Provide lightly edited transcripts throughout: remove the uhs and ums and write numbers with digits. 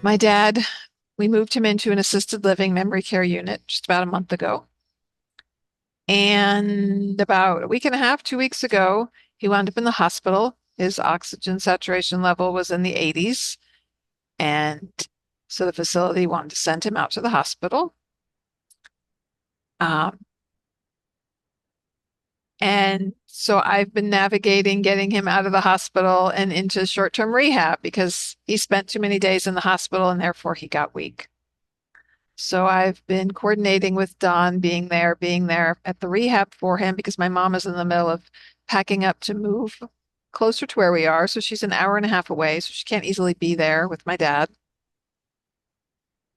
My dad, we moved him into an assisted living memory care unit just about a month ago. And about a week and a half, 2 weeks ago, he wound up in the hospital. His oxygen saturation level was in the 80s. And so the facility wanted to send him out to the hospital. Um, and so I've been navigating getting him out of the hospital and into short-term rehab because he spent too many days in the hospital and therefore he got weak. So I've been coordinating with Don, being there at the rehab for him because my mom is in the middle of packing up to move closer to where we are. So she's an hour and a half away, so she can't easily be there with my dad.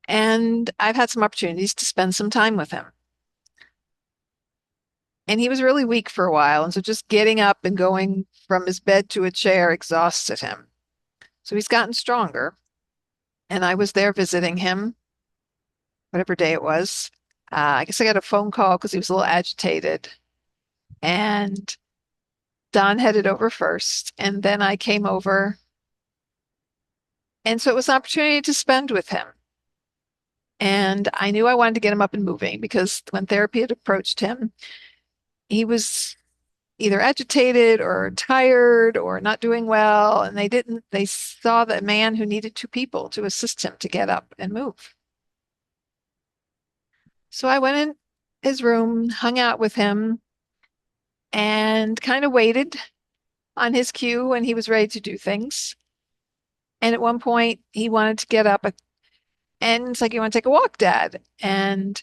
And I've had some opportunities to spend some time with him. And he was really weak for a while. And so just getting up and going from his bed to a chair exhausted him. So he's gotten stronger. And I was there visiting him, whatever day it was. I guess I got a phone call because he was a little agitated. And Don headed over first, and then I came over. And so it was an opportunity to spend with him. And I knew I wanted to get him up and moving because when therapy had approached him, he was either agitated or tired or not doing well. And they saw that man who needed two people to assist him to get up and move. So I went in his room, hung out with him, and kind of waited on his cue when he was ready to do things. And at one point, he wanted to get up and it's like, you want to take a walk, Dad? And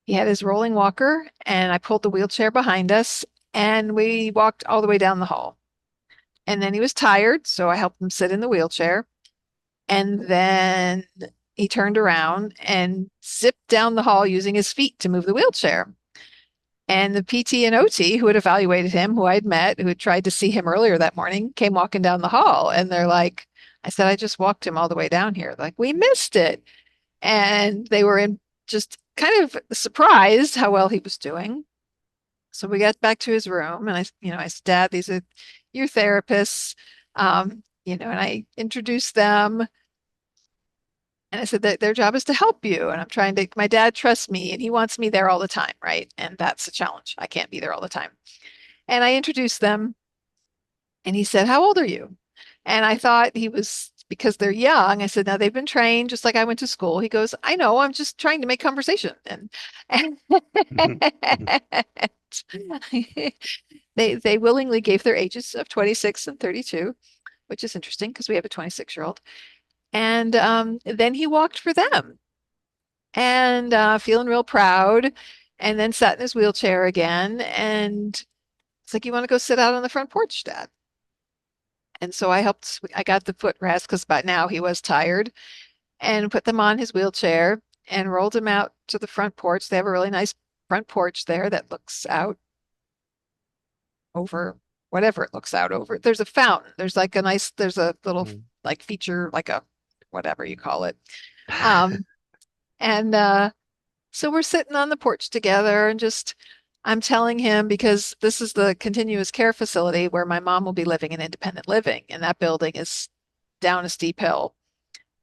he had his rolling walker, and I pulled the wheelchair behind us, and we walked all the way down the hall. And then he was tired, so I helped him sit in the wheelchair. And then he turned around and zipped down the hall using his feet to move the wheelchair. And the PT and OT who had evaluated him, who I'd met, who had tried to see him earlier that morning, came walking down the hall. And they're like, I said, I just walked him all the way down here. Like, we missed it. And they were in just kind of surprised how well he was doing. So we got back to his room and I said, Dad, these are your therapists. And I introduced them and I said that their job is to help you. And my dad trusts me and he wants me there all the time, right? And that's a challenge. I can't be there all the time. And I introduced them and he said, How old are you? And I thought he was because they're young. I said, Now they've been trained just like I went to school. He goes, I know, I'm just trying to make conversation. And they willingly gave their ages of 26 and 32, which is interesting because we have a 26-year-old. And then he walked for them and feeling real proud, and then sat in his wheelchair again. And it's like, You want to go sit out on the front porch, Dad? And so I got the footrest because by now he was tired and put them on his wheelchair and rolled him out to the front porch. They have a really nice front porch there that looks out over whatever it looks out over. There's a fountain. There's a little Mm. like feature, like a whatever you call it. Um, and so we're sitting on the porch together and just I'm telling him because this is the continuous care facility where my mom will be living in independent living, and that building is down a steep hill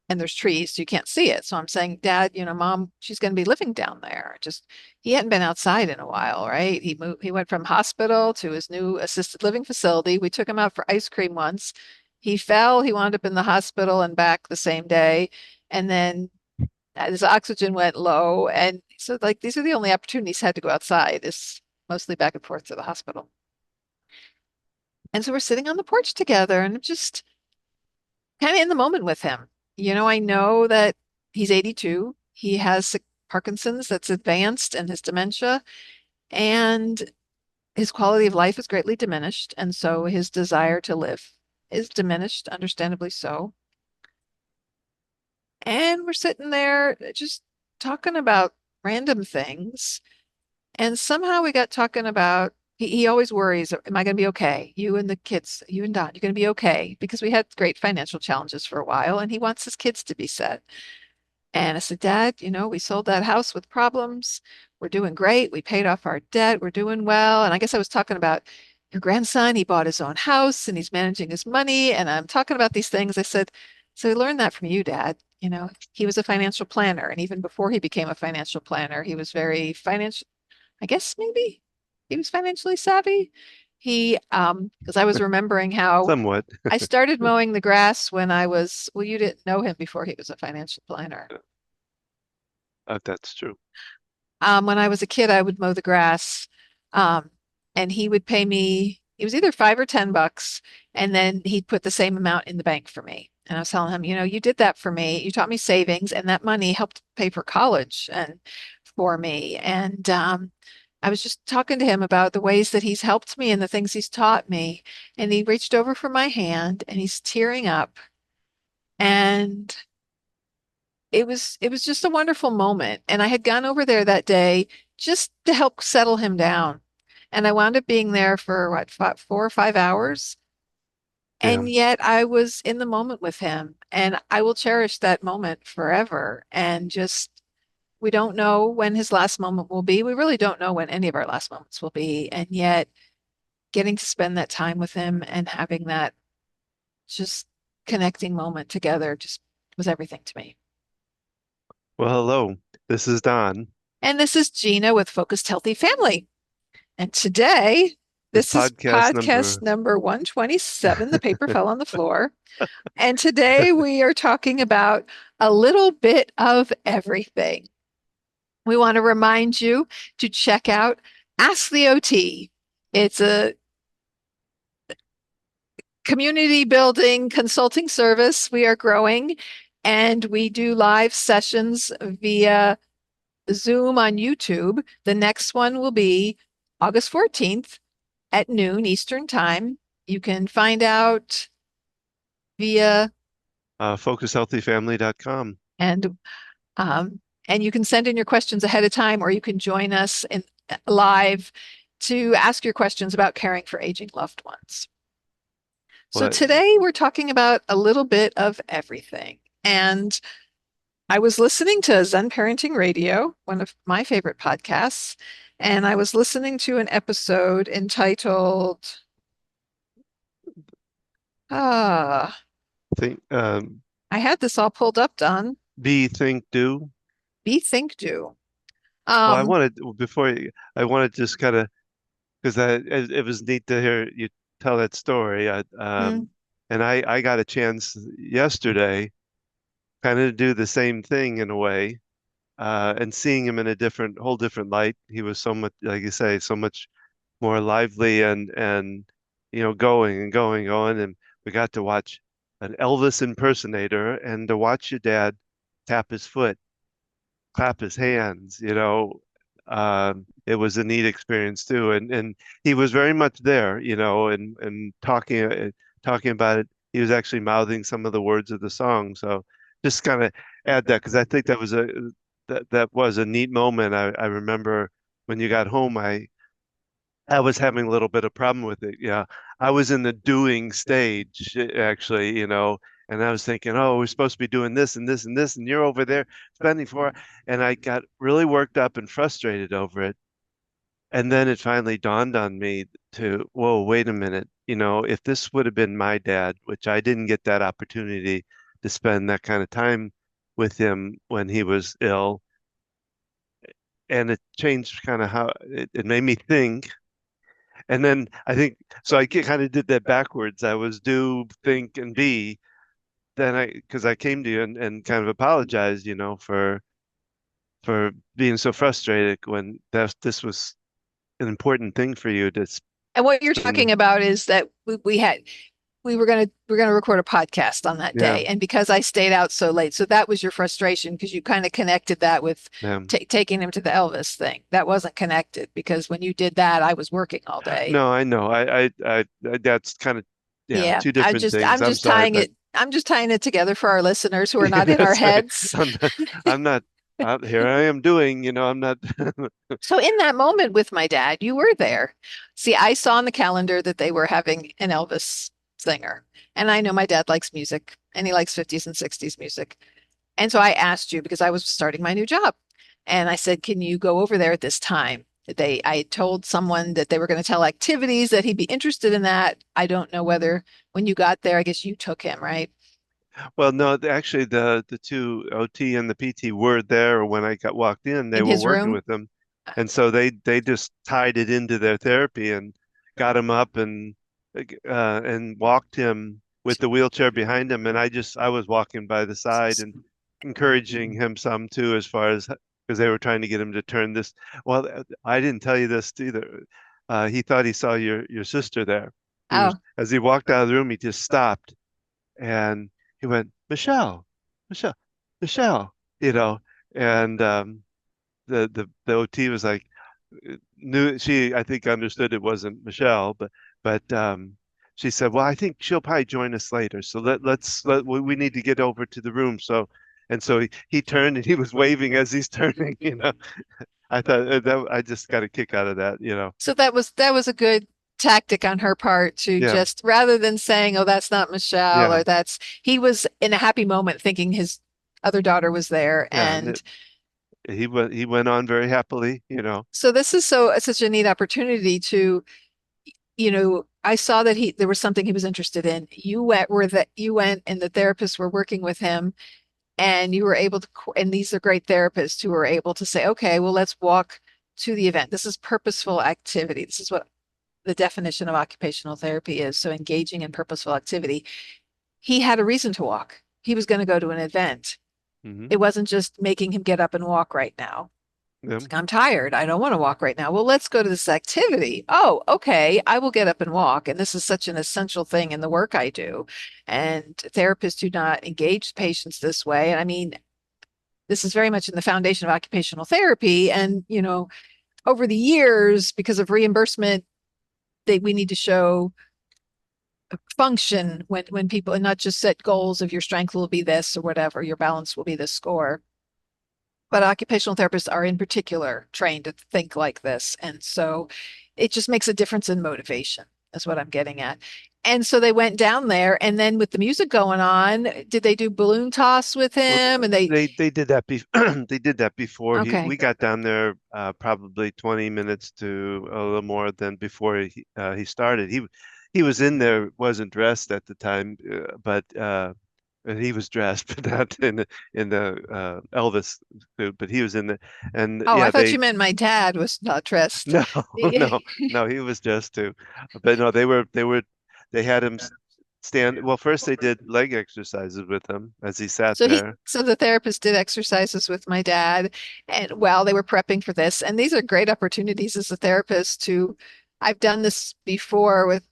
and there's trees, so you can't see it. So I'm saying, Dad, Mom, she's going to be living down there. Just he hadn't been outside in a while, right? He went from hospital to his new assisted living facility. We took him out for ice cream once. He fell, he wound up in the hospital and back the same day. And then his oxygen went low. And so like these are the only opportunities he had to go outside is mostly back and forth to the hospital. And so we're sitting on the porch together and I'm just kind of in the moment with him. I know that he's 82. He has Parkinson's that's advanced and his dementia, and his quality of life is greatly diminished. And so his desire to live is diminished, understandably so. And we're sitting there just talking about random things. And somehow we got talking about he always worries, am I going to be okay? You and the kids, you and Don, you're going to be okay because we had great financial challenges for a while and he wants his kids to be set. And I said, Dad, we sold that house with problems. We're doing great. We paid off our debt. We're doing well. And I guess I was talking about your grandson. He bought his own house and he's managing his money. And I'm talking about these things. I said, So he learned that from you, Dad. He was a financial planner, and even before he became a financial planner, he was very financial. I guess maybe he was financially savvy. Because I was remembering how Somewhat. I started mowing the grass when well, you didn't know him before he was a financial planner. That's true. When I was a kid, I would mow the grass, um, and he would pay me, it was either $5 or $10, and then he'd put the same amount in the bank for me. And I was telling him, you did that for me. You taught me savings, and that money helped pay for college and for me. And I was just talking to him about the ways that he's helped me and the things he's taught me. And he reached over for my hand and he's tearing up. And it was just a wonderful moment. And I had gone over there that day just to help settle him down. And I wound up being there for what, 4 or 5 hours. Yeah. And yet I was in the moment with him. And I will cherish that moment forever. And just, we don't know when his last moment will be. We really don't know when any of our last moments will be. And yet getting to spend that time with him and having that just connecting moment together just was everything to me. Well, hello. This is Don. And this is Gina with Focused Healthy Family. And today, This this is podcast podcast number. number 127. The paper fell on the floor. And today we are talking about a little bit of everything. We want to remind you to check out Ask the OT. It's a community building consulting service. We are growing and we do live sessions via Zoom on YouTube. The next one will be August 14th at noon Eastern Time. You can find out via FocusHealthyFamily.com. and um, and you can send in your questions ahead of time, or you can join us in live to ask your questions about caring for aging loved ones. So What? today we're talking about a little bit of everything. And I was listening to Zen Parenting Radio, one of my favorite podcasts, and I was listening to an episode entitled Ah, Think, I had this all pulled up, Don. be, think, do. Be Think Do. Well, I Um, wanted before I wanted to just kind of because it was neat to hear you tell that story. mm, And I got a chance yesterday kind of to do the same thing in a way. And seeing him in a whole different light. He was so much, like you say, so much more lively and going and going and going. And we got to watch an Elvis impersonator and to watch your dad tap his foot, clap his hands. It was a neat experience too. And he was very much there, and talking about it. He was actually mouthing some of the words of the song. So just kind of add that because I think that was a neat moment. I remember when you got home, I was having a little bit of problem with it. Yeah, I was in the doing stage actually, and I was thinking, oh, we're supposed to be doing this and this and this, and you're over there spending for, and I got really worked up and frustrated over it. And then it finally dawned on me whoa, wait a minute, if this would have been my dad, which I didn't get that opportunity to spend that kind of time with him when he was ill, and it changed kind of how it made me think. And then I think so. I kind of did that backwards. I was do, think, and be. Then because I came to you and kind of apologized, for being so frustrated when this was an important thing for you to and what you're talking spend. about is that we were gonna record a podcast on that Yeah, day, and because I stayed out so late, so that was your frustration because you kind of connected that with yeah. taking him to the Elvis thing. That wasn't connected because when you did that, I was working all day. No, I know. That's kind of yeah, Yeah, two different things. I'm sorry, but I'm just tying it together for our listeners who are not in our that's right. heads. I'm not. I'm not. Here I am doing. I'm not. So in that moment with my dad, you were there. See, I saw on the calendar that they were having an Elvis singer. And I know my dad likes music and he likes 50s and 60s music. And so I asked you because I was starting my new job. And I said, "Can you go over there at this time?" I had told someone that they were going to tell activities that he'd be interested in that. I don't know whether when you got there, I guess you took him, right? Well, no, actually, the two OT and the PT were there when I got walked in. They in were his working room? with them, and so they just tied it into their therapy and got him up and walked him with the wheelchair behind him. And I was walking by the side and encouraging him some too, as far as because they were trying to get him to turn this. Well, I didn't tell you this either. He thought he saw your sister there. He was Oh, as he walked out of the room, he just stopped and he went, Michelle, Michelle, Michelle, you know, and the OT was like, knew she I think understood it wasn't Michelle, but she said, well, I think she'll probably join us later, so we need to get over to the room. And so he turned and he was waving as he's turning, you know. I thought that I just got a kick out of that, you know. so that was a good tactic on her part to Yeah, just rather than saying, "Oh, that's not Michelle," yeah, or that's he was in a happy moment thinking his other daughter was there. yeah, and And he went on very happily, you know. so this is such a neat opportunity to, I saw that there was something he was interested in. You went and the therapists were working with him, and you were able to, and these are great therapists who were able to say, okay, well, let's walk to the event. This is purposeful activity. This is what the definition of occupational therapy is. So engaging in purposeful activity. He had a reason to walk. He was going to go to an event. Hmm. It wasn't just making him get up and walk right now. Yeah. It's like, I'm tired. I don't want to walk right now. Well, let's go to this activity. Oh, okay. I will get up and walk. And this is such an essential thing in the work I do. And therapists do not engage patients this way. And I mean, this is very much in the foundation of occupational therapy. And, over the years, because of reimbursement, we need to show function when people, and not just set goals of your strength will be this or whatever, your balance will be this score. But occupational therapists are in particular trained to think like this. And so it just makes a difference in motivation, is what I'm getting at. And so they went down there, and then with the music going on, did they do balloon toss with Well, him? And they, they did that they did that before okay. we got down there, probably 20 minutes to a little more than before he started. He was in there, wasn't dressed at the time, but and he was dressed, but not in the Elvis suit, but he was in the and Oh, I yeah, thought you they meant my dad was not dressed. no, no, no, he was dressed too. But no, they had him stand. Well, first they did leg exercises with him as he sat there. So the therapist did exercises with my dad, and while they were prepping for this, and these are great opportunities as a therapist to, I've done this before with,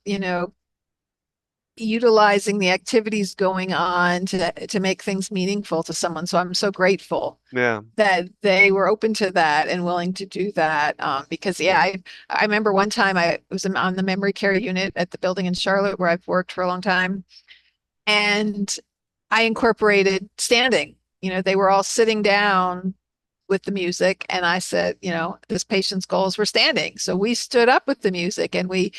utilizing the activities going on to make things meaningful to someone. So I'm so grateful Yeah. that they were open to that and willing to do that. Because yeah, I remember one time I was on the memory care unit at the building in Charlotte where I've worked for a long time, and I incorporated standing. They were all sitting down with the music, and I said, this patient's goals were standing. So we stood up with the music, and we,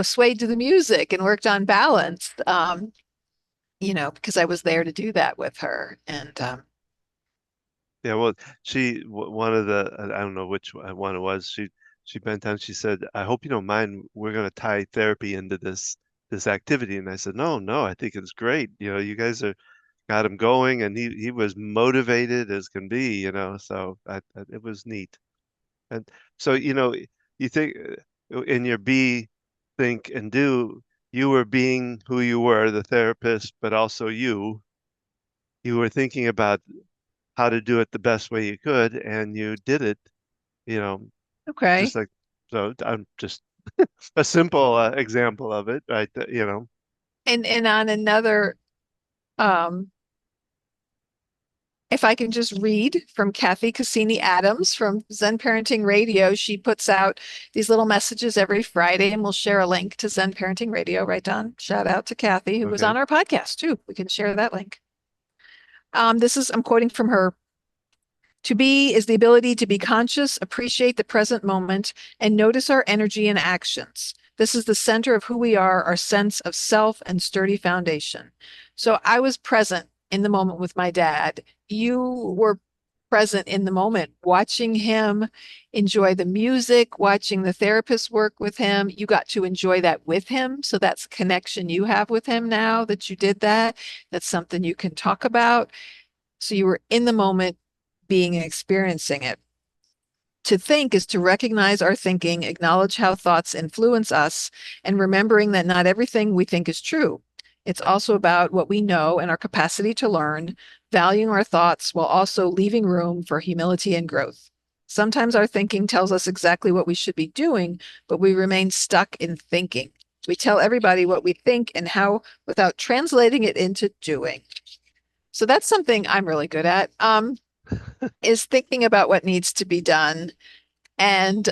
swayed to the music and worked on balance. Because I was there to do that with her. And Yeah, well, one of the, I don't know which one it was. She bent down. She said, "I hope you don't mind. We're going to tie therapy into this activity." And I said, "No, no, I think it's great. You know, you guys are got him going, and he was motivated as can be. You know, so it was neat. And so you think in your be, think, and do, you were being who you were, the therapist, but also you were thinking about how to do it the best way you could, and you did it, you know, just okay. like so. I'm just a simple example of it, right? You know, And on another, um, if I can just read from Kathy Cassini Adams from Zen Parenting Radio, she puts out these little messages every Friday, and we'll share a link to Zen Parenting Radio. Right, Don? Shout out to Kathy, who was okay, on our podcast too. We can share that link. I'm quoting from her. To be is the ability to be conscious, appreciate the present moment, and notice our energy and actions. This is the center of who we are, our sense of self and sturdy foundation. So I was present in the moment with my dad. You were present in the moment, watching him enjoy the music, watching the therapist work with him. You got to enjoy that with him. So that's a connection you have with him now that you did that. That's something you can talk about. So you were in the moment being and experiencing it. To think is to recognize our thinking, acknowledge how thoughts influence us, and remembering that not everything we think is true. It's also about what we know and our capacity to learn, valuing our thoughts while also leaving room for humility and growth. Sometimes our thinking tells us exactly what we should be doing, but we remain stuck in thinking. We tell everybody what we think and how without translating it into doing. So that's something I'm really good at, is thinking about what needs to be done and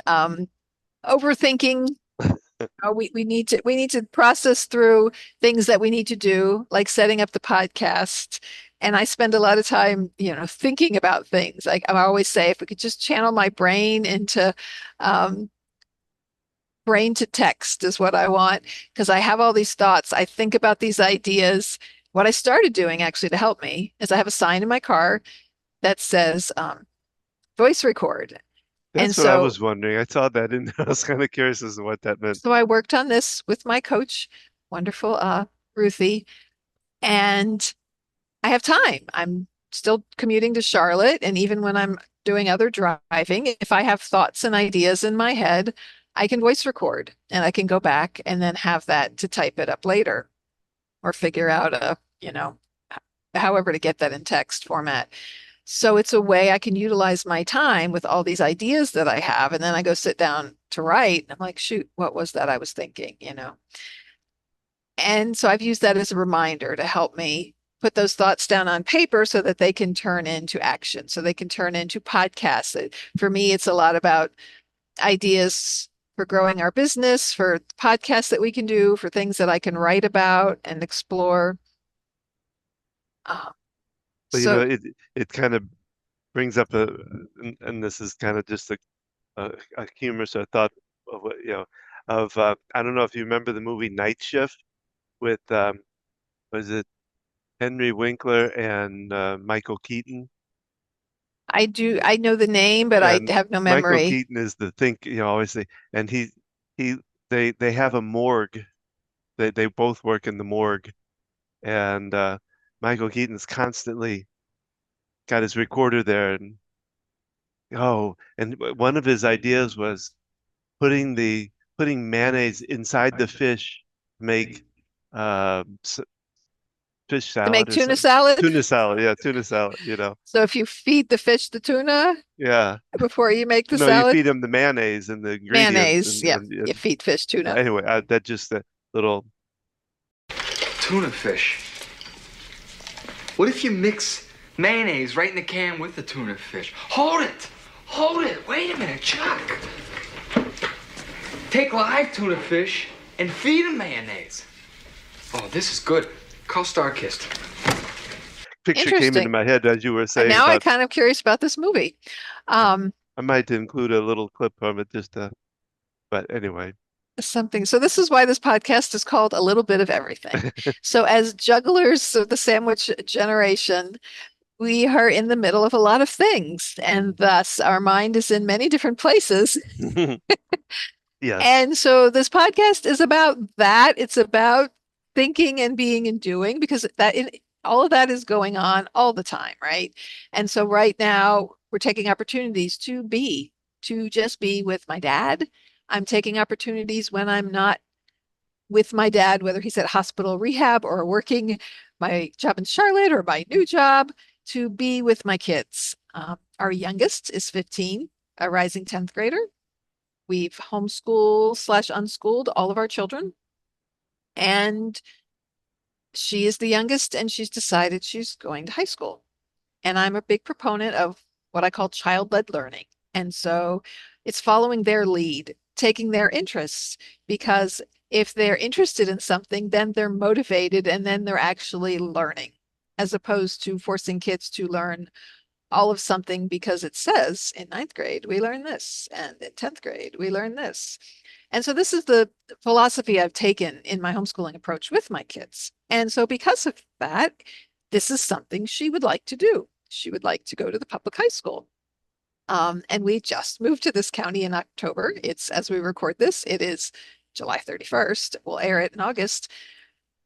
overthinking. We need to process through things that we need to do, like setting up the podcast. And I spend a lot of time, thinking about things. Like I always say, if we could just channel my brain into um, brain to text is what I want, because I have all these thoughts. I think about these ideas. What I started doing actually to help me is I have a sign in my car that says voice record. And That's what I so was wondering. I saw that and I was kind of curious as to what that meant. So I worked on this with my coach, wonderful Ruthie, and I have time. I'm still commuting to Charlotte, and even when I'm doing other driving, if I have thoughts and ideas in my head, I can voice record and I can go back and then have that to type it up later or figure out however to get that in text format. So it's a way I can utilize my time with all these ideas that I have. And then I go sit down to write. And I'm like, shoot, what was that I was thinking? And so I've used that as a reminder to help me put those thoughts down on paper so that they can turn into action, so they can turn into podcasts. For me, it's a lot about ideas for growing our business, for podcasts that we can do, for things that I can write about and explore. Um, But so it kind of brings up and this is kind of just a humorous thought of what of I don't know if you remember the movie Night Shift with was it Henry Winkler and Michael Keaton? I know the name, but I And have no Michael memory. Keaton is the think, always say, and he they have a morgue. They both work in the morgue, and Michael Keaton's constantly got his recorder there, and and one of his ideas was putting mayonnaise inside the fish, to make fish To make salad or tuna something. salad. Tuna salad, yeah, tuna salad. So if you feed the fish the tuna Yeah. before you make the No, you salad, feed them the mayonnaise and the ingredients, mayonnaise, and yeah, and, you and feed fish tuna. anyway, that just a little. Tuna fish. What if you mix mayonnaise right in the can with the tuna fish? Hold it! Hold it! Wait a minute, Chuck! Take live tuna fish and feed them mayonnaise. Oh, this is good. Call Starkist. Picture came into Interesting. my head as you were And saying now I'm about. kind of curious about this movie. Um, I might include a little clip from it just but anyway. something. So this is why this podcast is called A Little Bit of Everything. So as jugglers of the sandwich generation, we are in the middle of a lot of things, and thus our mind is in many different places. Yes. And so this podcast is about that. It's about thinking and being and doing, because all of that is going on all the time, right? And so right now we're taking opportunities to just be with my dad. I'm taking opportunities when I'm not with my dad, whether he's at hospital rehab or working my job in Charlotte or my new job, to be with my kids. Our youngest is 15, a rising 10th grader. We've homeschooled slash unschooled all of our children. And she is the youngest, and she's decided she's going to high school. And I'm a big proponent of what I call child-led learning. And so it's following their lead, taking their interests, because if they're interested in something, then they're motivated and then they're actually learning, as opposed to forcing kids to learn all of something because it says in ninth grade, we learn this, and in 10th grade, we learn this. And so this is the philosophy I've taken in my homeschooling approach with my kids. And so because of that, this is something she would like to do. she would like to go to the public high school. And we just moved to this county in October. It's, as we record this, it is July 31st. We'll air it in August.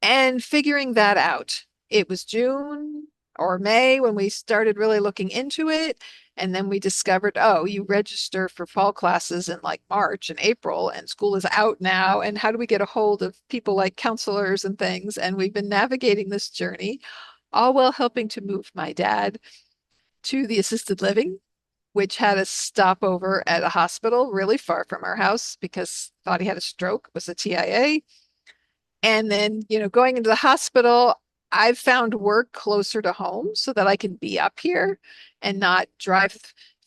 And figuring that out, it was June or May when we started really looking into it. And then we discovered, oh, you register for fall classes in like March and April, and school is out now. And how do we get a hold of people like counselors and things? And we've been navigating this journey, all while helping to move my dad to the assisted living, which had a stopover at a hospital really far from our house because thought he had a stroke, was a TIA. And then, going into the hospital, I've found work closer to home so that I can be up here and not drive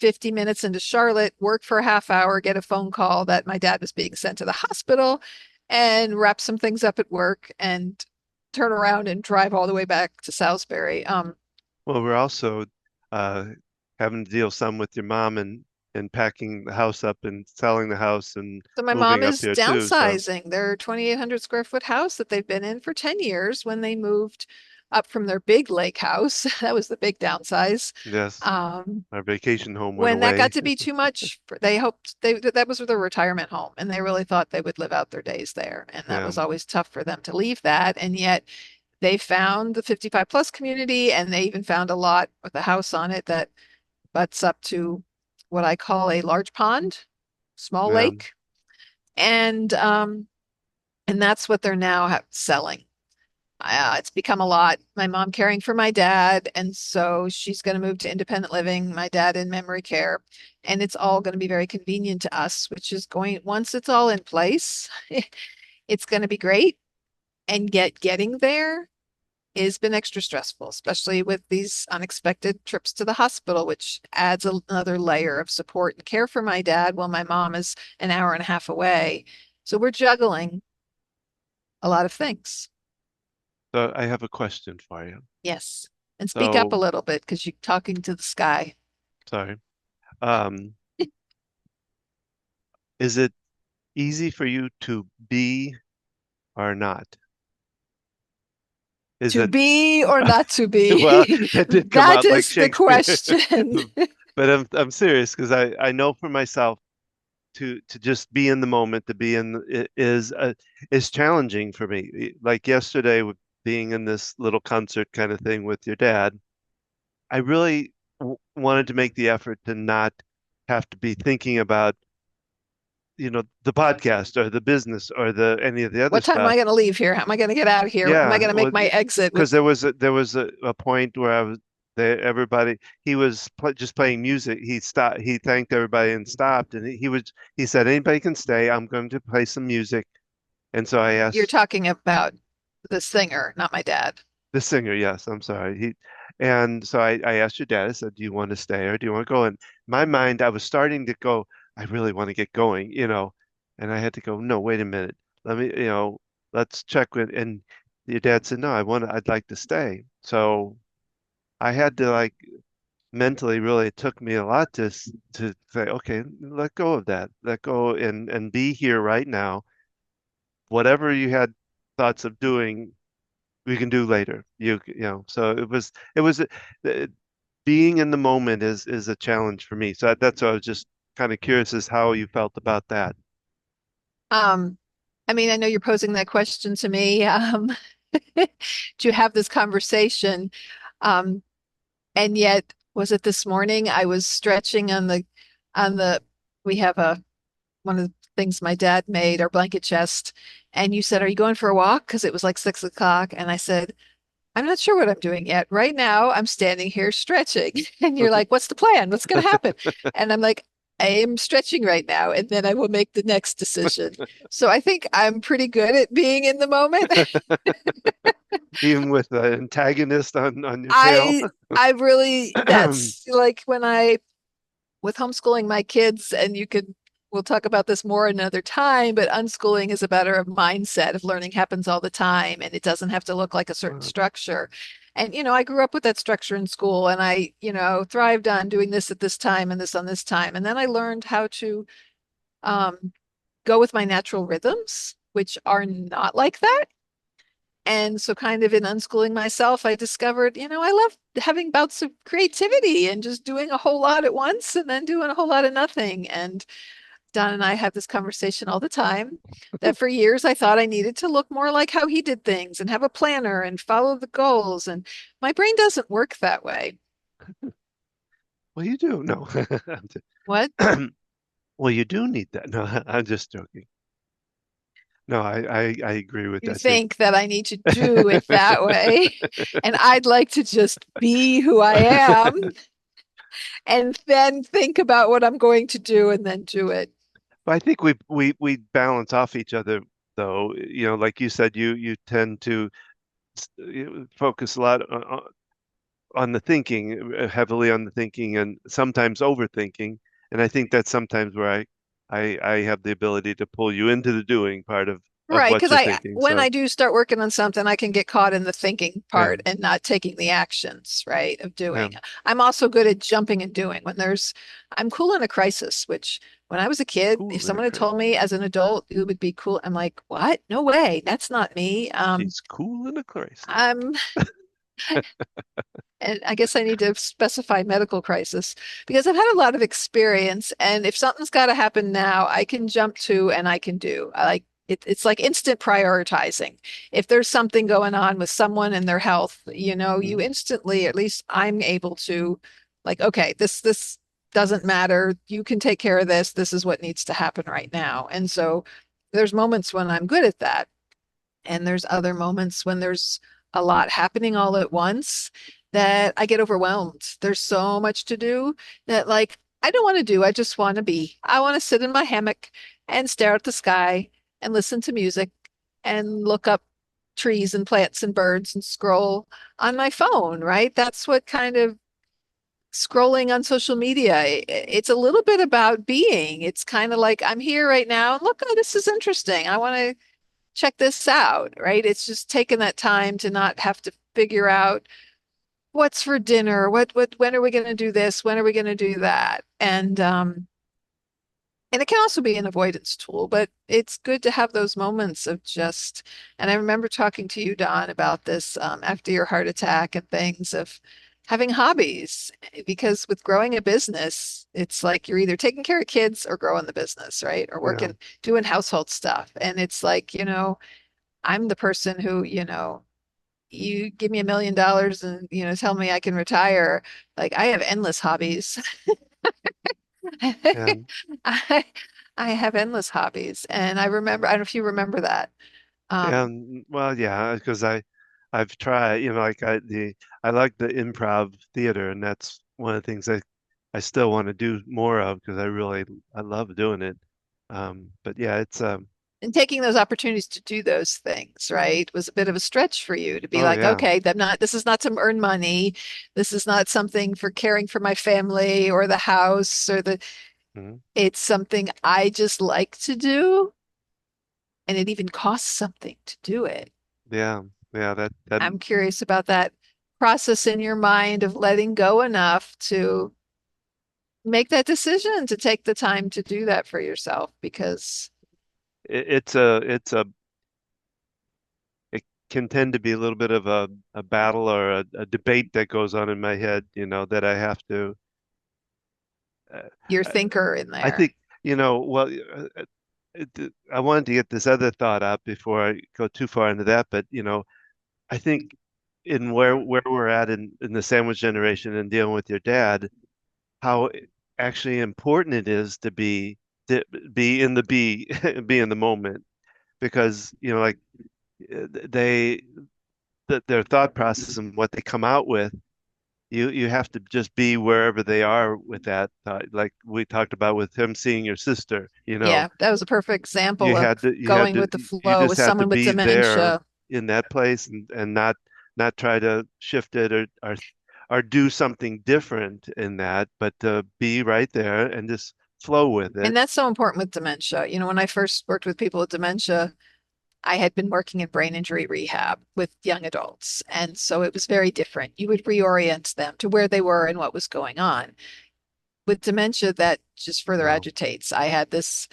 50 minutes into Charlotte, work for a half hour, get a phone call that my dad was being sent to the hospital, and wrap some things up at work and turn around and drive all the way back to Salisbury. Well, we're also uh, having to deal some with your mom and packing the house up and selling the house and So my mom moving up is here too. So downsizing their 2,800 square foot house that they've been in for 10 years when they moved up from their big lake house. That was the big downsize. yes, Um, our vacation home went when that away. got to be too much, they hoped that was their retirement home, and they really thought they would live out their days there. And that Yeah. was always tough for them to leave that. And yet they found the 55 plus community, and they even found a lot with a house on it that butts up to what I call a large pond, small Yeah. lake. And that's what they're now selling. It's become a lot. My mom caring for my dad, and so she's going to move to independent living, my dad in memory care, and it's all going to be very convenient to us, which is going, once it's all in place, it's going to be great. And yet getting there has been extra stressful, especially with these unexpected trips to the hospital, which adds another layer of support and care for my dad while my mom is an hour and a half away. So we're juggling a lot of things. So I have a question for you. Yes. And speak up a So little bit because you're talking to the sky. sorry. Um, is it easy for you to be or not? Is To it be or not to well, be? that did come That out like is the Shakespeare. question. But I'm serious because I know for myself to just be in the moment, to be in is challenging for me. Like yesterday with being in this little concert kind of thing with your dad, I really w wanted to make the effort to not have to be thinking about, the podcast or the business or the any of the other What time am I stuff. going to leave here? How am I going to get out of here? Am I Yeah, going to make my exit with because there was a point where I was there. Everybody, he was just playing music. He stopped. He thanked everybody and stopped. And he said, "Anybody can stay. I'm going to play some music." And so I you're asked talking about the singer, not my dad. the singer. Yes, I'm sorry. And so I asked your dad. I said, "Do you want to stay or do you want to go?" And my mind, I was starting to go. I really want to get going. And I had to go. No, wait a minute. Let me, let's check with. And your dad said, "No, I'd like to stay." So I had to like mentally really it took me a lot to say, okay, let go of that. Let go and be here right now. Whatever you had thoughts of doing, we can do later. So it was being in the moment is a challenge for me. So that's why I was just kind of curious as how you felt about that. Um, I mean, I know you're posing that question to me, to have this conversation. Um, and yet, was it this morning? I was stretching on the, we have one of the things my dad made, our blanket chest. And you said, "Are you going for a walk?" Because it was like 6 o'clock. And I said, "I'm not sure what I'm doing yet. Right now, I'm standing here stretching." And you're like, "What's the plan? What's going to happen?" And I'm like, "I am stretching right now, and then I will make the next decision." So I think I'm pretty good at being in the moment. Even with the antagonist on your tail. I really, that's like when with homeschooling my kids, and we'll talk about this more another time, but unschooling is a better of mindset of learning happens all the time and it doesn't have to look like a certain structure. And, I grew up with that structure in school, and I, thrived on doing this at this time and this on this time. And then I learned how to um, go with my natural rhythms, which are not like that. And so kind of in unschooling myself, I discovered, I love having bouts of creativity and just doing a whole lot at once and then doing a whole lot of nothing. And Don and I have this conversation all the time that for years I thought I needed to look more like how he did things and have a planner and follow the goals. And my brain doesn't work that way. Well, you do. No. What? Well, you do need that. No, I'm just joking. No, I agree with You that too. think that I need to do it that way. And I'd like to just be who I am and then think about what I'm going to do and then do it. But I think we balance off each other though. Like you said, you tend to focus a lot on the thinking, heavily on the thinking, and sometimes overthinking. And I think that's sometimes where I have the ability to pull you into the doing part of Right, what because you're thinking. when So I do start working on something, I can get caught in the thinking yeah, part and not taking the actions, right, of yeah. doing. I'm also good at jumping and doing. I'm cool in a crisis, which when I was a kid, if Cool in a someone had crisis. told me as an adult it would be cool, I'm like, what? No way, that's not me. She's cool in a crisis. I'm, and I guess I need to specify medical crisis because I've had a lot of experience, and if something's got to happen now, I can jump to and I can do. I like it's like instant prioritizing. If there's something going on with someone and their health, you Mhm. instantly, at least I'm able to, like, okay, this doesn't matter. You can take care of this. This is what needs to happen right now. And so there's moments when I'm good at that. And there's other moments when there's a lot happening all at once that I get overwhelmed. There's so much to do that, like, I don't want to do. I just want to be. I want to sit in my hammock and stare at the sky and listen to music and look up trees and plants and birds and scroll on my phone, right? That's what kind of scrolling on social media. It's a little bit about being. It's kind of like I'm here right now. Look, oh, this is interesting. I want to check this out, right? It's just taking that time to not have to figure out what's for dinner, when are we going to do this, when are we going to do that, and it can also be an avoidance tool, but it's good to have those moments of just. And I remember talking to you, Don, about this after your heart attack and things of having hobbies, because with growing a business, it's like you're either taking care of kids or growing the business, right? Or Yeah. working, doing household stuff. And it's like, I'm the person who, you give me $1 million and, tell me I can retire. Like I have endless hobbies. And I, I have endless hobbies. And I don't know if you remember that. Um, and well, yeah, because I've tried, like I like the improv theater, and that's one of the things I still want to do more of because I love doing it. But yeah, it's and taking those opportunities to do those things, right, was a bit of a stretch for you to be oh like, yeah. okay, this is not to earn money. This is not something for caring for my family or the house Mhm. it's something I just like to do. And it even costs something to do it. Yeah, yeah, that I'm curious about that process in your mind of letting go enough to make that decision to take the time to do that for yourself because it's a it can tend to be a little bit of a battle or a debate that goes on in my head, that I have to uh, your I thinker in I there. think, well, I wanted to get this other thought up before I go too far into that, but I think in where we're at in the sandwich generation and dealing with your dad, how actually important it is to be in the be in the moment because like they their thought process and what they come out with, you have to just be wherever they are with that like we talked about with him seeing your sister, Yeah, that was a perfect example you of had to you had going to with the you flow just with had to someone with be there dementia. in that place and not try to shift it or do something different in that, but to be right there and just flow with it. And that's so important with dementia. When I first worked with people with dementia, I had been working in brain injury rehab with young adults. And so it was very different. You would reorient them to where they were and what was going on. With dementia, that just further No. agitates. I had this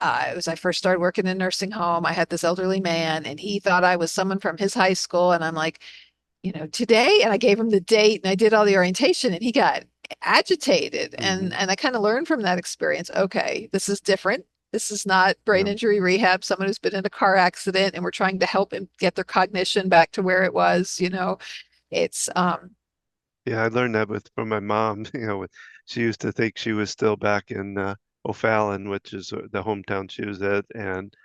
it was I first started working in a nursing home. I had this elderly man, and he thought I was someone from his high school. And I'm like, today, and I gave him the date, and I did all the orientation, and he got agitated. And Hmm. I kind of learned from that experience. Okay, this is different. This is not brain Yeah. injury rehab, someone who's been in a car accident, and we're trying to help him get their cognition back to where it was. It's Yeah, I learned that from my mom. She used to think she was still back in O'Fallon, which is the hometown she was at, and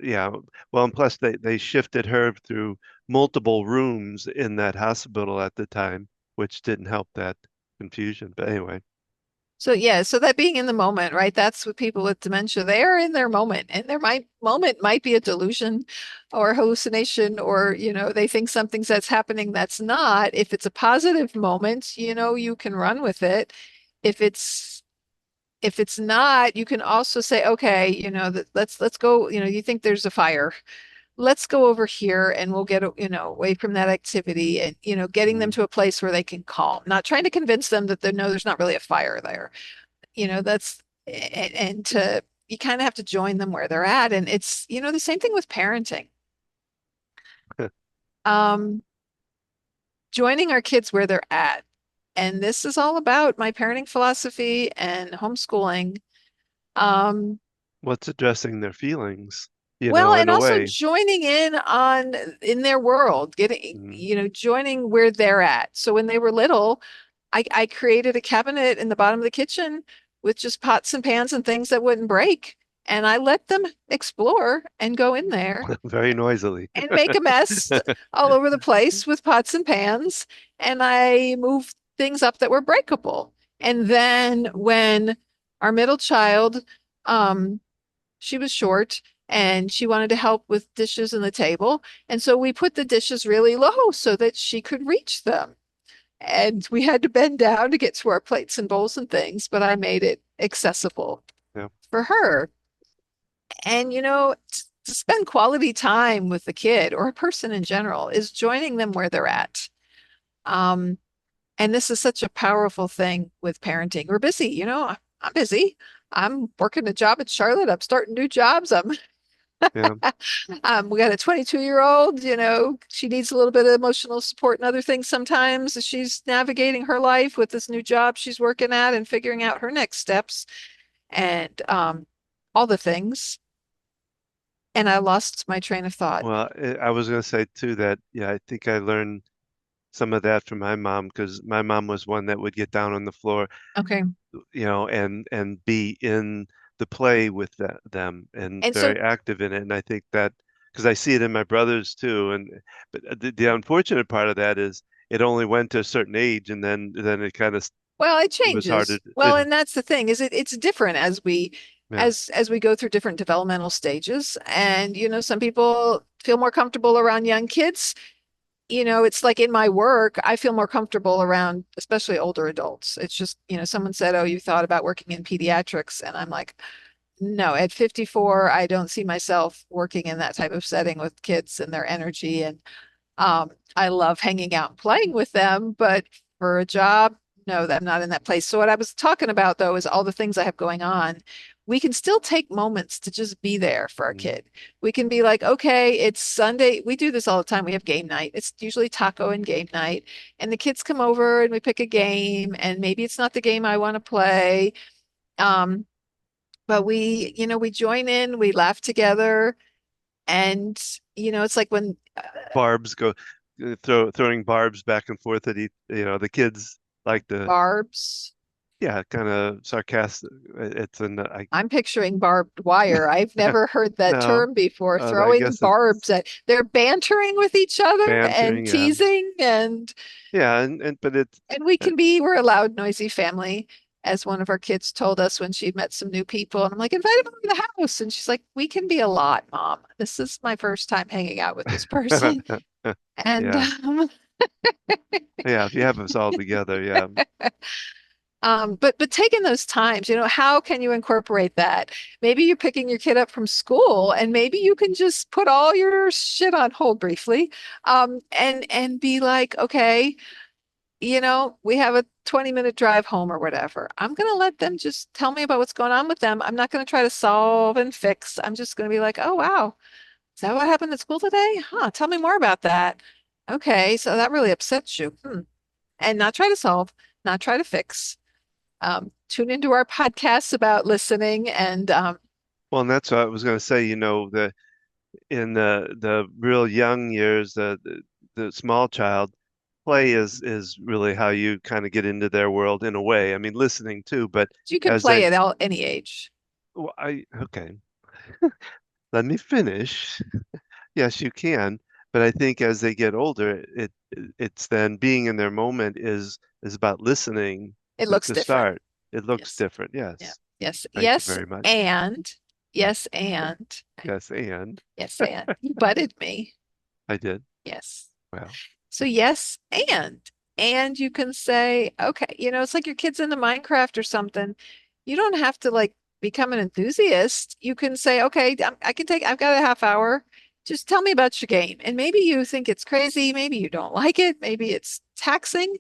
yeah. Well, and plus they shifted her through multiple rooms in that hospital at the time, which didn't help that confusion. But anyway, So yeah, so that being in the moment, right? That's what people with dementia, they are in their moment, and their moment might be a delusion or a hallucination, or they think something's that's happening that's not. If it's a positive moment, you can run with it. If it's not, you can also say, okay, let's go, you think there's a fire. Let's go over here and we'll get, away from that activity, and, getting them mm, to a place where they can calm, not trying to convince them that no, there's not really a fire there. That's and to you kind of have to join them where they're at. And it's, the same thing with parenting. Um, Joining our kids where they're at. And this is all about my parenting philosophy and homeschooling. Um, what's addressing their feelings, well, in and a also way. joining in their world, getting, Mm. joining where they're at. So when they were little, I created a cabinet in the bottom of the kitchen with just pots and pans and things that wouldn't break. And I let them explore and go in there Very noisily. and make a mess all over the place with pots and pans. And I moved things up that were breakable. And then when our middle child, um, she was short and she wanted to help with dishes on the table. And so we put the dishes really low so that she could reach them. And we had to bend down to get to our plates and bowls and things, but I made it accessible Yeah. for her. And, to spend quality time with the kid or a person in general is joining them where they're at. Um, and this is such a powerful thing with parenting. We're busy, I'm busy. I'm working a job at Charlotte. I'm starting new jobs. Yeah. We got a 22-year-old, she needs a little bit of emotional support and other things sometimes as she's navigating her life with this new job she's working at and figuring out her next steps, and all the things. And I lost my train of thought. Well, I was going to say too that, yeah, I think I learned some of that from my mom because my mom was one that would get down on the floor, Okay. and be in the play with them and And so, very active in it. And I think that because I see it in my brothers too. And but the unfortunate part of that is it only went to a certain age, and then it kind of well, it it was harder. changes. Well, and that's the thing is it's different as we Yeah. go through different developmental stages. And, some people feel more comfortable around young kids. It's like in my work, I feel more comfortable around especially older adults. It's just, someone said, "Oh, you thought about working in pediatrics." And I'm like, no, at 54, I don't see myself working in that type of setting with kids and their energy. And I love hanging out and playing with them, but for a job, no, I'm not in that place. So what I was talking about though is all the things I have going on. We can still take moments to just be there for our Mm. kid. We can be like, okay, it's Sunday. We do this all the time. We have game night. It's usually taco and game night. And the kids come over and we pick a game, and maybe it's not the game I want to play. Um, but we join in, we laugh together, and it's like when Barbs go throwing barbs back and forth at the kids like to, barbs. yeah, kind of sarcastic. It's an I'm picturing barbed wire. I've never heard that no, term before. I Throwing guess barbs it's at, they're bantering with each other and bantering. Yeah. teasing, Yeah, and but it's and we're a loud, noisy family, as one of our kids told us when she met some new people. And I'm like, invite them over to the house. And she's like, we can be a lot, Mom. This is my first time hanging out with this person. And yeah, yeah. If you have us all together, yeah. but taking those times, how can you incorporate that? Maybe you're picking your kid up from school, and maybe you can just put all your shit on hold briefly, and be like, okay, we have a 20-minute drive home or whatever. I'm going to let them just tell me about what's going on with them. I'm not going to try to solve and fix. I'm just going to be like, oh, wow. Is that what happened at school today? Huh, tell me more about that. Okay, so that really upsets you. And not try to solve, not try to fix. Tune into our podcasts about listening and Well, and that's what I was going to say, the in the real young years, the small child, play is really how you kind of get into their world in a way. I mean, listening too, but you can as play they, at any age. well, okay, let me finish. Yes, you can, but I think as they get older, it's then being in their moment is about listening It looks to different. start. It looks Yes. different. Yeah. Yes. Yes. Thank you Yes. very much. And yes, and Yes, and yes, and you butted me. I did. Yes. Well, So yes, and you can say, okay, it's like your kids into Minecraft or something. You don't have to like become an enthusiast. You can say, okay, I've got a half hour. Just tell me about your game. And maybe you think it's crazy, maybe you don't like it, maybe it's taxing,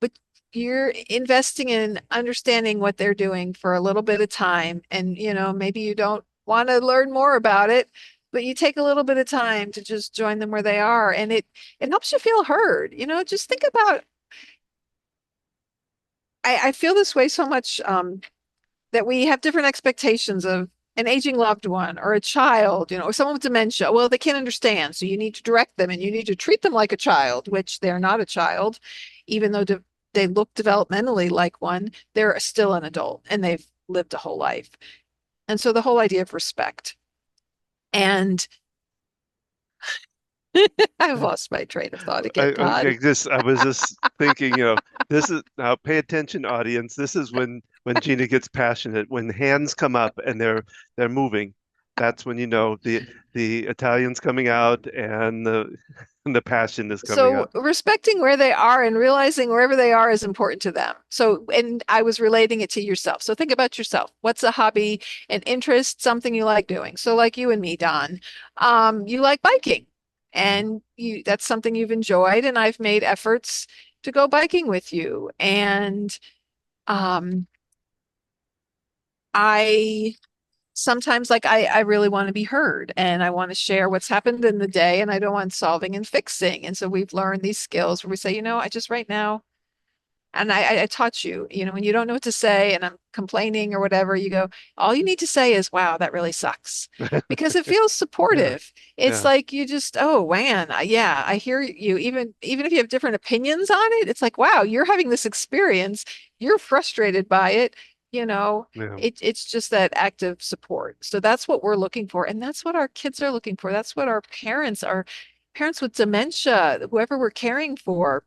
but you're investing in understanding what they're doing for a little bit of time. And, maybe you don't want to learn more about it, but you take a little bit of time to just join them where they are. And it helps you feel heard. Just think about, I feel this way so much that we have different expectations of an aging loved one or a child, or someone with dementia. Well, they can't understand. So you need to direct them and you need to treat them like a child, which they're not a child, even though they look developmentally like one, they're still an adult and they've lived a whole life. And so the whole idea of respect. And I've lost my train of thought again, Todd. I was just thinking, this is now pay attention, audience. This is when Gina gets passionate, when hands come up and they're moving. That's when the Italian's coming out and the and the passion is coming So up. respecting where they are and realizing wherever they are is important to them. So, and I was relating it to yourself. So think about yourself. What's a hobby, an interest, something you like doing? So like you and me, Don, you like biking Mhm. and that's something you've enjoyed. And I've made efforts to go biking with you. And um, I sometimes like I really want to be heard and I want to share what's happened in the day and I don't want solving and fixing. And so we've learned these skills where we say, I just right now, and I taught you, when you don't know what to say and I'm complaining or whatever, you go, all you need to say is, wow, that really sucks. Because it feels Yeah, supportive. It's yeah, like you just, oh man, yeah, I hear you. Even if you have different opinions on it, it's like, wow, you're having this experience. You're frustrated by it. You know, yeah, it's just that active support. So that's what we're looking for. And that's what our kids are looking for. That's what our parents with dementia, whoever we're caring for,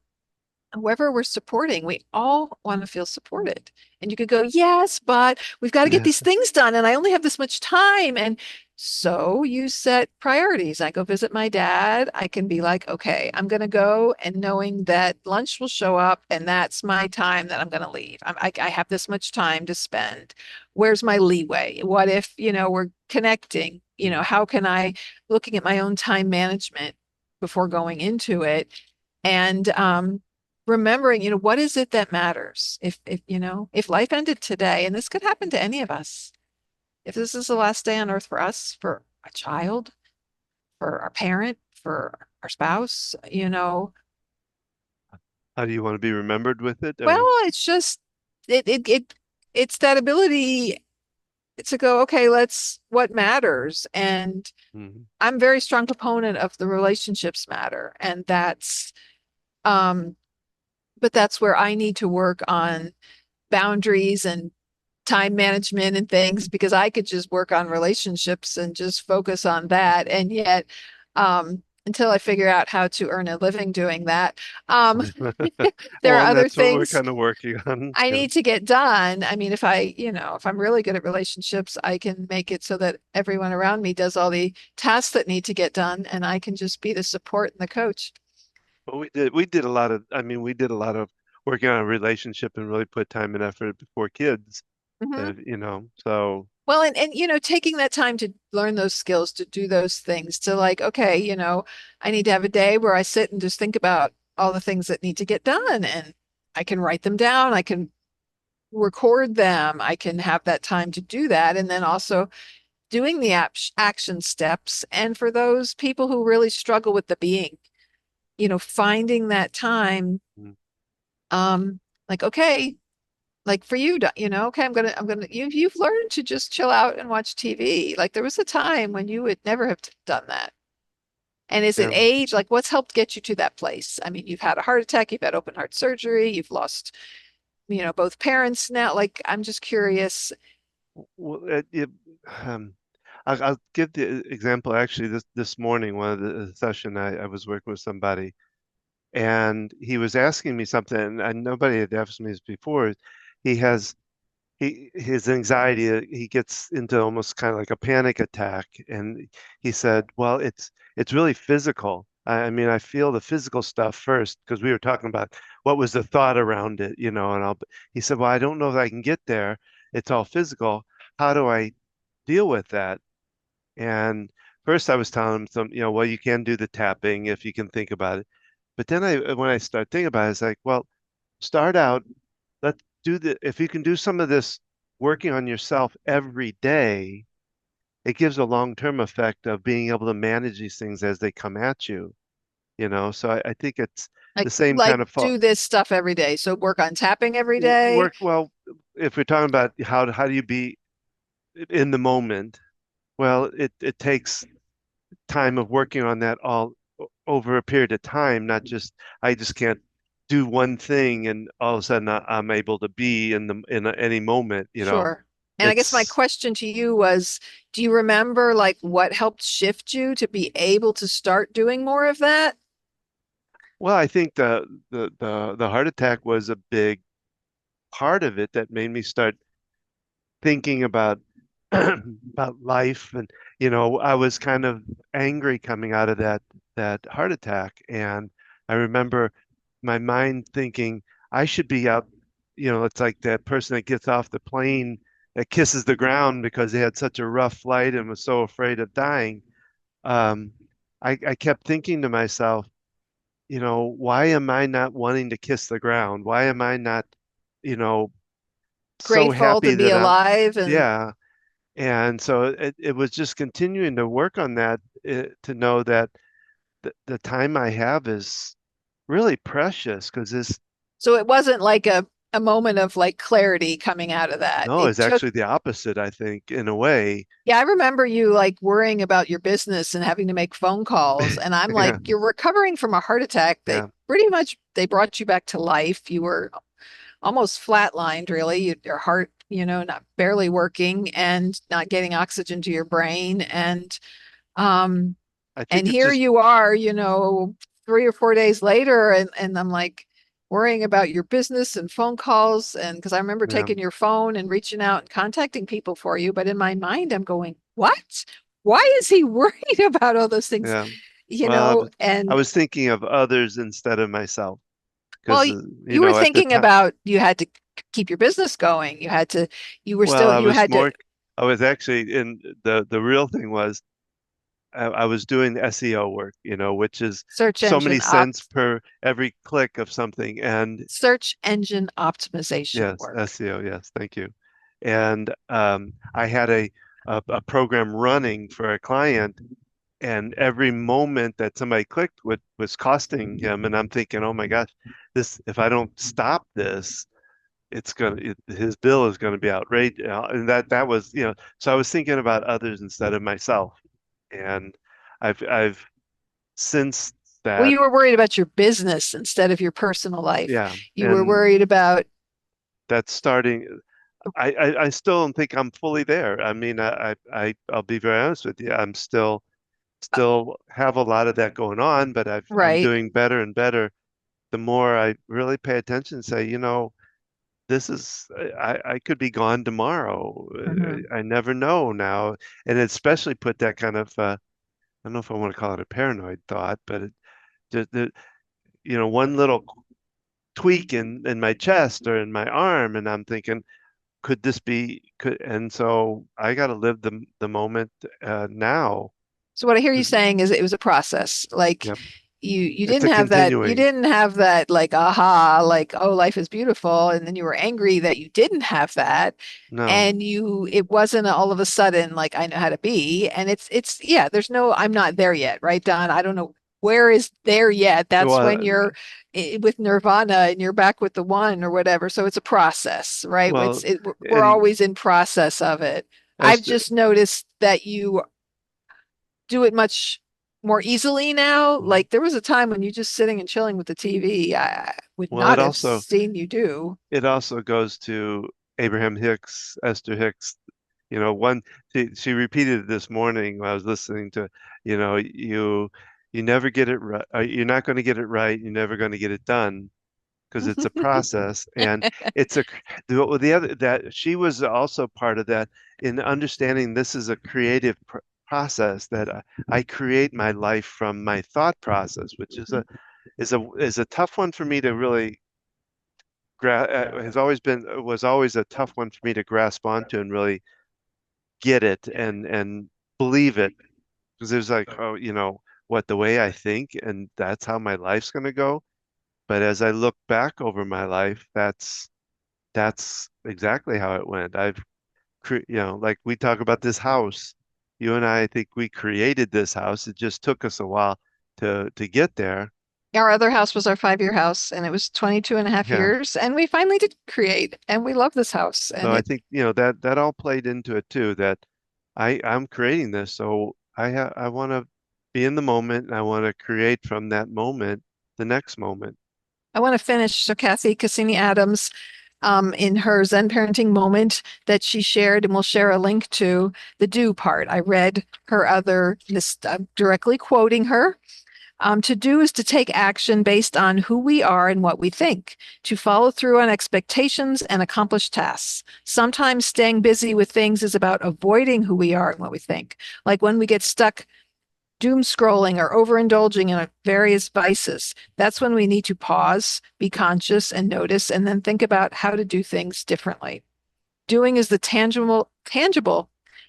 whoever we're supporting, we all want to feel supported. And you could go, yes, but we've got to get yeah, these things done, and I only have this much time. And so you set priorities. I go visit my dad. I can be like, okay, I'm going to go, and knowing that lunch will show up, and that's my time that I'm going to leave. I have this much time to spend. Where's my leeway? What if, we're connecting? mm, How can I, looking at my own time management before going into it? And remembering, what is it that matters? If life ended today, and this could happen to any of us, if this is the last day on earth for us, for a child, for our parent, for our spouse, how do you want to be remembered with it? well, Or it's just it's that ability to go, okay, let's what matters. And mhm. I'm a very strong proponent of the relationships matter. And um, but that's where I need to work on boundaries and time management and things because I could just work on relationships and just focus on that. And yet, until I figure out how to earn a living doing that, um, there Well, are and other that's what we're things kind of working on. I Yeah. need to get done. I mean, if I'm really good at relationships, I can make it so that everyone around me does all the tasks that need to get done, and I can just be the support and the coach. Well, we did a lot of, I mean, we did a lot of working on a relationship and really put time and effort before kids, Mhm. so Well, and taking that time to learn those skills, to do those things, to like, okay, I need to have a day where I sit and just think about all the things that need to get done, and I can write them down, I can record them, I can have that time to do that. And then also doing the action steps. And for those people who really struggle with the being, finding that time, Mm. like, okay, like for you, okay, you've learned to just chill out and watch TV. Like there was a time when you would never have done that. And is it Yeah. age? Like what's helped get you to that place? I mean, you've had a heart attack, you've had open heart surgery, you've lost, both parents now. Like I'm just curious. Well, um, I'll give the example. Actually, this morning, one of the session, I was working with somebody, and he was asking me something, and nobody had asked me this before. He has his anxiety, he gets into almost kind of like a panic attack, and he said, "Well, it's really physical. I mean, I feel the physical stuff first because we were talking about what was the thought around it, and he said, "Well, I don't know if I can get there. It's all physical. How do I deal with that?" And first I was telling him well, you can do the tapping if you can think about it. But then when I start thinking about it, it's like, well, start out, let's if you can do some of this working on yourself every day, it gives a long-term effect of being able to manage these things as they come at you. So I think it's the same Like kind of do this stuff every day. So work on tapping every day. work. Well, if we're talking about how do you be in the moment, well, it takes time of working on that all over a period of time, not just I just can't do one thing and all of a sudden I'm able to be any moment. Sure. And I guess my It's question to you was, do you remember like what helped shift you to be able to start doing more of that? well, I think the heart attack was a big part of it that made me start thinking about about life. And I was kind of angry coming out of that heart attack, and I remember my mind thinking I should be out. It's like that person that gets off the plane that kisses the ground because they had such a rough flight and was so afraid of dying. um, I kept thinking to myself, why am I not wanting to kiss the ground? Why am I not, you know, so Grateful to happy be that I'm, alive and yeah. And so it was just continuing to work on that, to know that the time I have is really precious because so it wasn't like a moment of like clarity coming out of that. no, It it's took, actually the opposite, I think, in a way. yeah, I remember you like worrying about your business and having to make phone calls. And I'm like, Yeah, you're recovering from a heart attack. They yeah, pretty much they brought you back to life. You were almost flatlined, really. Your heart, not barely working and not getting oxygen to your brain. Um, I and think it's here just, you are, 3 or 4 days later, and I'm like worrying about your business and phone calls. And because I remember yeah, taking your phone and reaching out and contacting people for you, but in my mind, I'm going, what? Why is he worried about all those things? yeah. Well, I And was thinking of others instead of myself well, because, you were at the thinking time, about you had to keep your business going. You were well, still, you had to I was actually in the real thing was I was doing SEO work, which is search so many engine op cents per every click of something. And search engine optimization yes, work. SEO, yes, thank you. And I had a program running for a client, and every moment that somebody clicked was costing him. And I'm thinking, oh my gosh, this if I don't stop this, his bill is gonna be outrageous. And that was, so I was thinking about others instead of myself. And I've since Well, that, you were worried about your business instead of your personal life. yeah, You were and worried about, that's starting. I still don't think I'm fully there. I mean, I'll be very honest with you. I'm still have a lot of that going on, but I'm right. doing better and better. The more I really pay attention and say, this is I could be gone tomorrow. Mhm. I never know now, and it especially put that kind of I don't know if I want to call it a paranoid thought, but one little tweak in my chest or in my arm, and I'm thinking, could this be could and so I got to live the moment now. So what I hear you 'Cause- saying is it was a process. Like Yep. you It's didn't a have that, you continuing. didn't have that like aha, like, oh, life is beautiful, and then you were angry that you didn't have that. No. And it wasn't all of a sudden like I know how to be. And it's yeah, there's no I'm not there yet, right, Don? I don't know where is there yet. That's Well, when you're with nirvana and you're back with the one or whatever. So it's a process, right? well, We're and always in process of it. I've Esther, just noticed that you do it much more easily now. Like there was a time when you just sitting and chilling with the TV, I would well, not have seen you do. it also goes to Abraham Hicks, Esther Hicks. One she repeated it this morning when I was listening to, you never get it right. You're not going to get it right. You're never going to get it done because it's a process, and it's the other that she was also part of that in understanding this is a creative process that I create my life from my thought process, which is a tough one for me to really has always been was always a tough one for me to grasp onto and really get it and believe it because there's like, oh, what, the way I think and that's how my life's going to go. But as I look back over my life, that's exactly how it went. Like we talk about this house, you and I think we created this house. It just took us a while to get there. Our other house was our 5-year house, and it was 22 and a half Yeah. years, and we finally did create, and we love this house. So And I it think, that all played into it too, that I'm creating this. So I want to be in the moment and I want to create from that moment, the next moment. I want to finish. So Kathy Cassini Adams, in her Zen Parenting moment that she shared, and we'll share a link to the do part. I read her other, this directly quoting her. To do is to take action based on who we are and what we think, to follow through on expectations and accomplish tasks. Sometimes staying busy with things is about avoiding who we are and what we think. Like when we get stuck doom scrolling or overindulging in various vices, that's when we need to pause, be conscious, and notice, and then think about how to do things differently. Doing is the tangible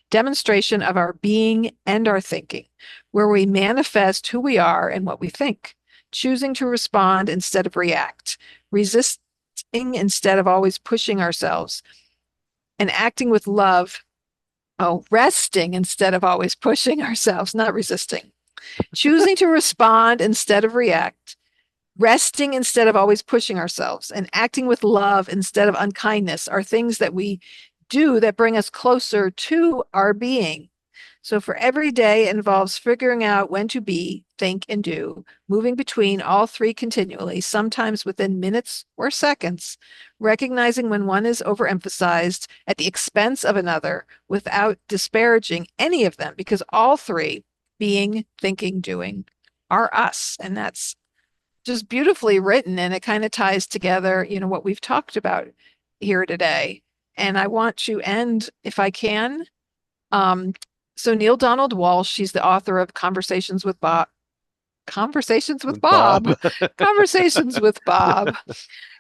demonstration of our being and our thinking, where we manifest who we are and what we think, choosing to respond instead of react, resisting instead of always pushing ourselves, and acting with love. Oh, resting instead of always pushing ourselves, not resisting. Choosing to respond instead of react, resting instead of always pushing ourselves, and acting with love instead of unkindness are things that we do that bring us closer to our being. So for every day it involves figuring out when to be, think, and do, moving between all three continually, sometimes within minutes or seconds, recognizing when one is overemphasized at the expense of another without disparaging any of them, because all three, being, thinking, doing, are us. And that's just beautifully written, and it kind of ties together, what we've talked about here today. And I want to end, if I can. Um, so Neil Donald Walsh, she's the author of Conversations with Bob. Bob, Conversations with Bob,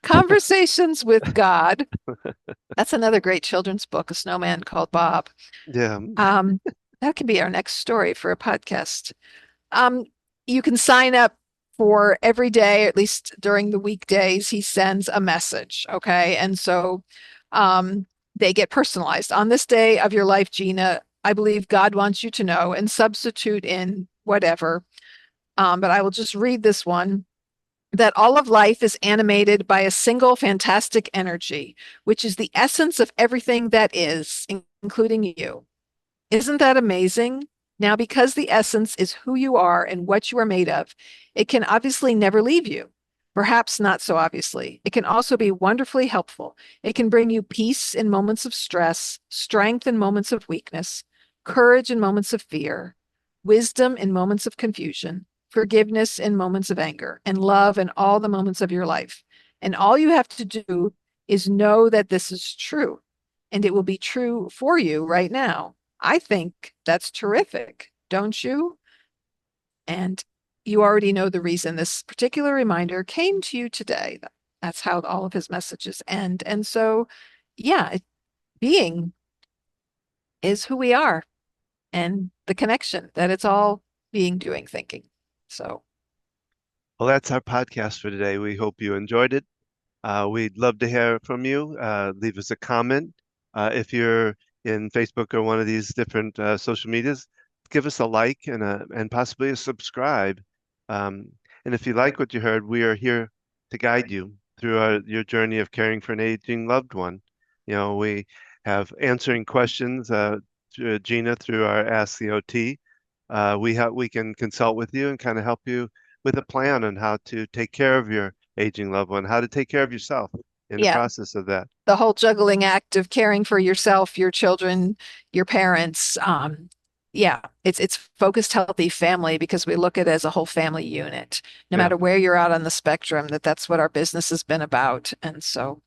Conversations with God. That's another great children's book, A Snowman Called Bob. Yeah. Um, that could be our next story for a podcast. Um, you can sign up for every day, at least during the weekdays, he sends a message. Okay. And so they get personalized. On this day of your life, Gina, I believe God wants you to know, and substitute in whatever. But I will just read this one, that all of life is animated by a single fantastic energy, which is the essence of everything that is, including you. Isn't that amazing? Now, because the essence is who you are and what you are made of, it can obviously never leave you. Perhaps not so obviously. It can also be wonderfully helpful. It can bring you peace in moments of stress, strength in moments of weakness, courage in moments of fear, wisdom in moments of confusion, forgiveness in moments of anger, and love in all the moments of your life. And all you have to do is know that this is true, and it will be true for you right now. I think that's terrific, don't you? And you already know the reason this particular reminder came to you today. That's how all of his messages end. And so, yeah, being is who we are, and the connection that it's all being, doing, thinking. So Well, that's our podcast for today. We hope you enjoyed it. We'd love to hear from you. Leave us a comment. If you're in Facebook or one of these different social medias, give us a like and possibly a subscribe. And if you like what you heard, we are here to guide you through your journey of caring for an aging loved one. We have answering questions through Gina through our Ask the OT. We can consult with you and kind of help you with a plan on how to take care of your aging loved one, how to take care of yourself in the Yeah, process of that. the whole juggling act of caring for yourself, your children, your parents. Yeah, it's focused healthy family because we look at it as a whole family unit. No Yeah. matter where you're out on the spectrum, that's what our business has been about. And so,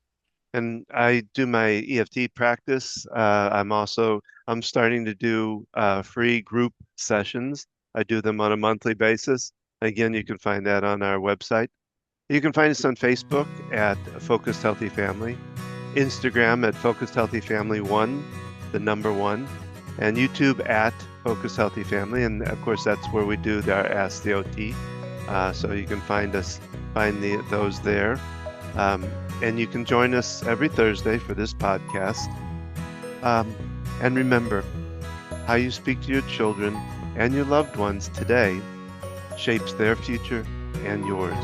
And I do my EFT practice. I'm starting to do free group sessions. I do them on a monthly basis. Again, you can find that on our website. You can find us on Facebook at Focused Healthy Family, Instagram at Focused Healthy Family 1, the number 1, and YouTube at Focused Healthy Family. And of course, that's where we do our Ask the OT. So you can find those there. And you can join us every Thursday for this podcast. And remember, how you speak to your children and your loved ones today shapes their future and yours.